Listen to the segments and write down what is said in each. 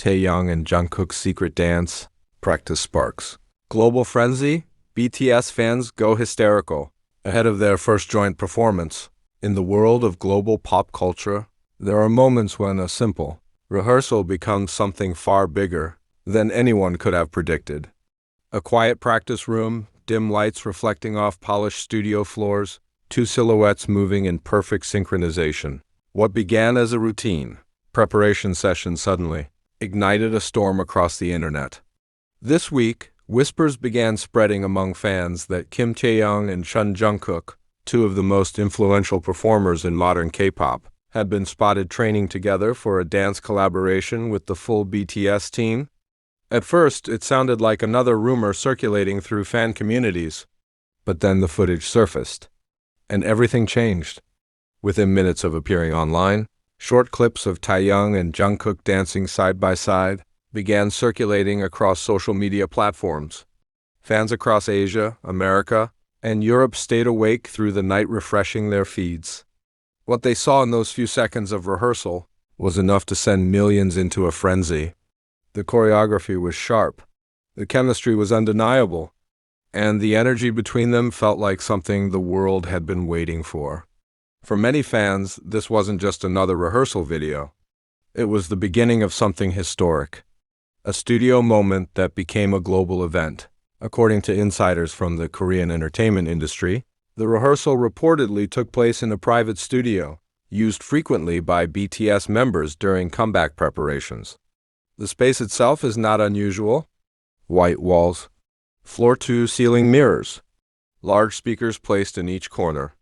Taehyung and Jungkook's secret dance, practice sparks. Global frenzy, BTS fans go hysterical ahead of their first joint performance. In the world of global pop culture, there are moments when a simple rehearsal becomes something far bigger than anyone could have predicted. A quiet practice room, dim lights reflecting off polished studio floors, two silhouettes moving in perfect synchronization. What began as a routine preparation session suddenly ignited a storm across the internet. This week, whispers began spreading among fans that Kim Taehyung and Jungkook, two of the most influential performers in modern K-pop, had been spotted training together for a dance collaboration with the full BTS team. At first, it sounded like another rumor circulating through fan communities. But then the footage surfaced, and everything changed. Within minutes of appearing online, short clips of Taehyung and Jungkook dancing side by side began circulating across social media platforms. Fans across Asia, America, and Europe stayed awake through the night refreshing their feeds. What they saw in those few seconds of rehearsal was enough to send millions into a frenzy. The choreography was sharp, the chemistry was undeniable, and the energy between them felt like something the world had been waiting for. For many fans, this wasn't just another rehearsal video. It was the beginning of something historic, a studio moment that became a global event. According to insiders from the Korean entertainment industry, the rehearsal reportedly took place in a private studio, used frequently by BTS members during comeback preparations. The space itself is not unusual. White walls, floor-to-ceiling mirrors, large speakers placed in each corner.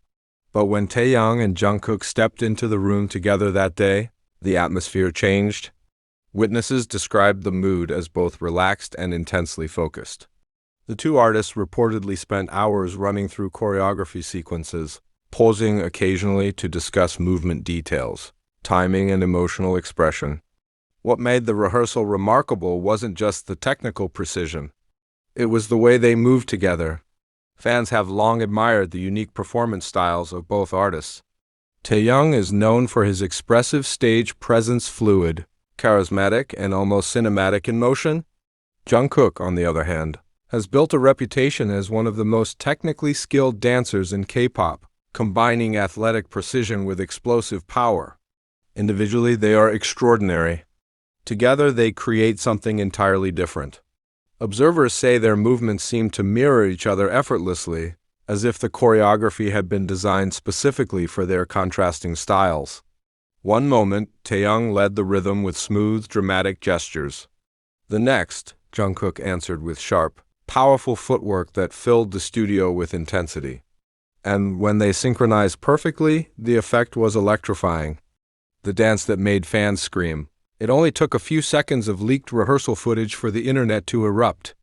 But when Taehyung and Jungkook stepped into the room together that day, the atmosphere changed. Witnesses described the mood as both relaxed and intensely focused. The two artists reportedly spent hours running through choreography sequences, pausing occasionally to discuss movement details, timing, and emotional expression. What made the rehearsal remarkable wasn't just the technical precision. It was the way they moved together. Fans have long admired the unique performance styles of both artists. Taehyung is known for his expressive stage presence, fluid, charismatic, and almost cinematic in motion. Jungkook, on the other hand, has built a reputation as one of the most technically skilled dancers in K-pop, combining athletic precision with explosive power. Individually, they are extraordinary. Together, they create something entirely different. Observers say their movements seem to mirror each other effortlessly, as if the choreography had been designed specifically for their contrasting styles. One moment, Taehyung led the rhythm with smooth, dramatic gestures. The next, Jungkook answered with sharp, powerful footwork that filled the studio with intensity. And when they synchronized perfectly, the effect was electrifying. The dance that made fans scream. It only took a few seconds of leaked rehearsal footage for the internet to erupt.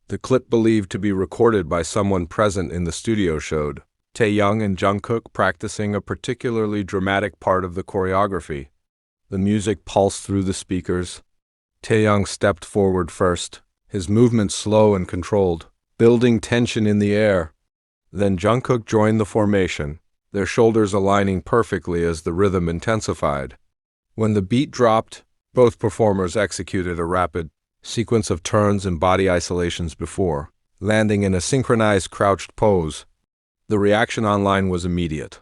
The clip, believed to be recorded by someone present in the studio, showed Taehyung and Jungkook practicing a particularly dramatic part of the choreography. The music pulsed through the speakers. Taehyung stepped forward first, his movements slow and controlled, building tension in the air. Then Jungkook joined the formation, their shoulders aligning perfectly as the rhythm intensified. When the beat dropped, both performers executed a rapid sequence of turns and body isolations before landing in a synchronized crouched pose. The reaction online was immediate.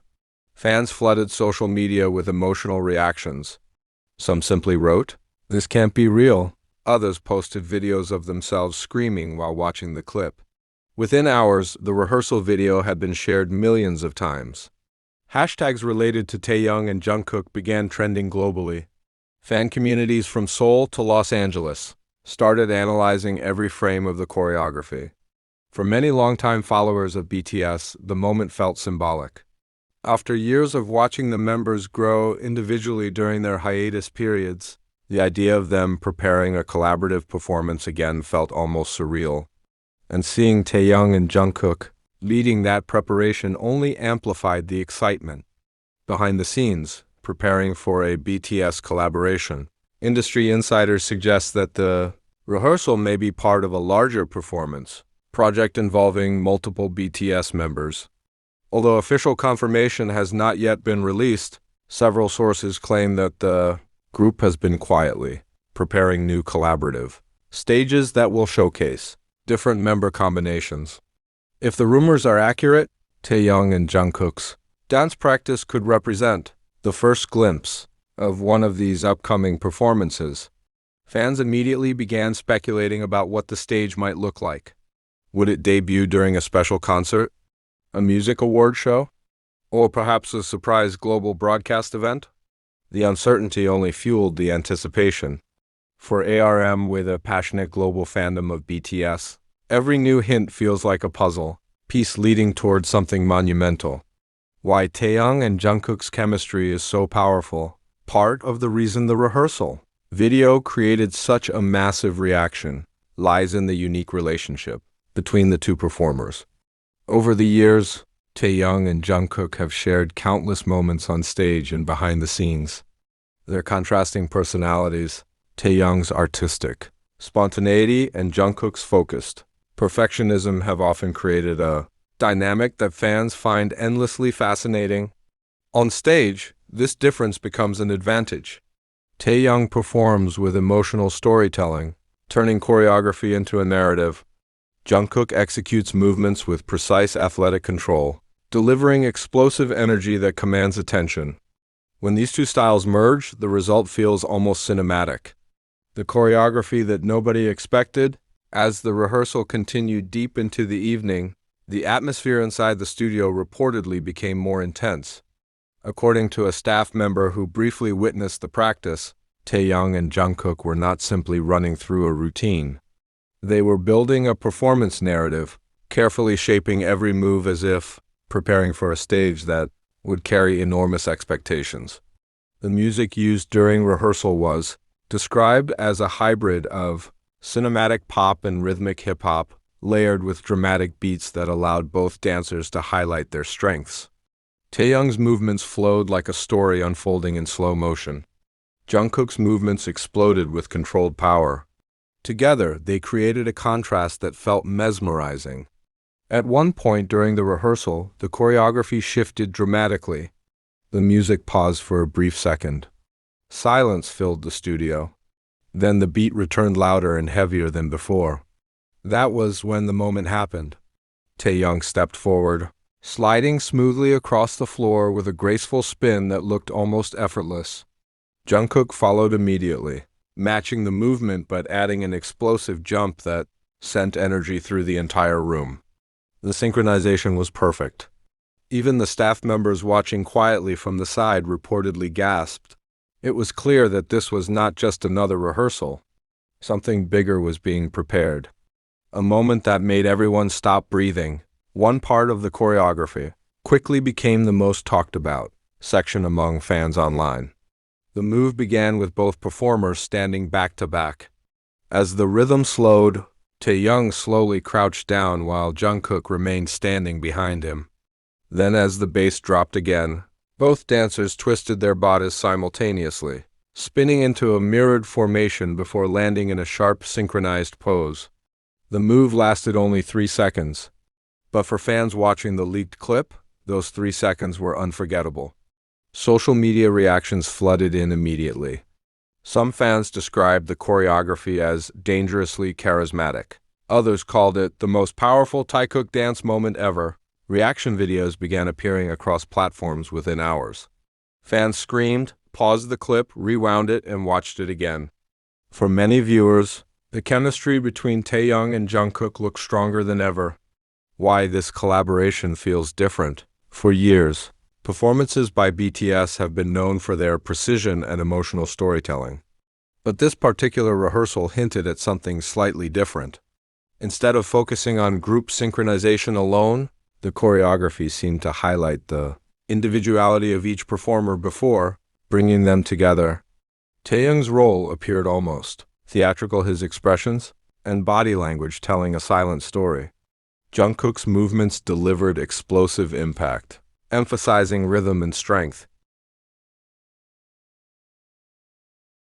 Fans flooded social media with emotional reactions. Some simply wrote, "This can't be real." Others posted videos of themselves screaming while watching the clip. Within hours, the rehearsal video had been shared millions of times. Hashtags related to Taehyung and Jungkook began trending globally. Fan communities from Seoul to Los Angeles started analyzing every frame of the choreography. For many longtime followers of BTS, the moment felt symbolic. After years of watching the members grow individually during their hiatus periods, the idea of them preparing a collaborative performance again felt almost surreal. And seeing Taehyung and Jungkook leading that preparation only amplified the excitement. Behind the scenes, preparing for a BTS collaboration, industry insiders suggest that the rehearsal may be part of a larger performance project involving multiple BTS members. Although official confirmation has not yet been released, several sources claim that the group has been quietly preparing new collaborative stages that will showcase different member combinations. If the rumors are accurate, Taehyung and Jungkook's dance practice could represent the first glimpse of one of these upcoming performances. Fans immediately began speculating about what the stage might look like. Would it debut during a special concert, a music award show, or perhaps a surprise global broadcast event? The uncertainty only fueled the anticipation. For ARM, with a passionate global fandom of BTS, every new hint feels like a puzzle piece leading towards something monumental. Why Taehyung and Jungkook's chemistry is so powerful, part of the reason the rehearsal video created such a massive reaction, lies in the unique relationship between the two performers. Over the years, Taehyung and Jungkook have shared countless moments on stage and behind the scenes. Their contrasting personalities, Taehyung's artistic spontaneity and Jungkook's focused perfectionism, have often created a dynamic that fans find endlessly fascinating. On stage, this difference becomes an advantage. Taehyung performs with emotional storytelling, turning choreography into a narrative. Jungkook executes movements with precise athletic control, delivering explosive energy that commands attention. When these two styles merge, the result feels almost cinematic. The choreography that nobody expected. As the rehearsal continued deep into the evening, the atmosphere inside the studio reportedly became more intense. According to a staff member who briefly witnessed the practice, Taehyung and Jungkook were not simply running through a routine. They were building a performance narrative, carefully shaping every move as if preparing for a stage that would carry enormous expectations. The music used during rehearsal was described as a hybrid of cinematic pop and rhythmic hip-hop, layered with dramatic beats that allowed both dancers to highlight their strengths. Taehyung's movements flowed like a story unfolding in slow motion. Jungkook's movements exploded with controlled power. Together, they created a contrast that felt mesmerizing. At one point during the rehearsal, the choreography shifted dramatically. The music paused for a brief second. Silence filled the studio. Then the beat returned louder and heavier than before. That was when the moment happened. Taehyung stepped forward, sliding smoothly across the floor with a graceful spin that looked almost effortless. Jungkook followed immediately, matching the movement but adding an explosive jump that sent energy through the entire room. The synchronization was perfect. Even the staff members watching quietly from the side reportedly gasped. It was clear that this was not just another rehearsal. Something bigger was being prepared. A moment that made everyone stop breathing. One part of the choreography quickly became the most talked about section among fans online. The move began with both performers standing back to back. As the rhythm slowed, Taehyung slowly crouched down while Jungkook remained standing behind him. Then as the bass dropped again, both dancers twisted their bodies simultaneously, spinning into a mirrored formation before landing in a sharp, synchronized pose. The move lasted only 3 seconds, but for fans watching the leaked clip, those 3 seconds were unforgettable. Social media reactions flooded in immediately. Some fans described the choreography as dangerously charismatic. Others called it the most powerful Taehyung dance moment ever. Reaction videos began appearing across platforms within hours. Fans screamed, paused the clip, rewound it, and watched it again. For many viewers, the chemistry between Taehyung and Jungkook looks stronger than ever. Why this collaboration feels different? For years, performances by BTS have been known for their precision and emotional storytelling. But this particular rehearsal hinted at something slightly different. Instead of focusing on group synchronization alone, the choreography seemed to highlight the individuality of each performer before bringing them together. Taehyung's role appeared almost theatrical, his expressions and body language telling a silent story. Jungkook's movements delivered explosive impact, emphasizing rhythm and strength.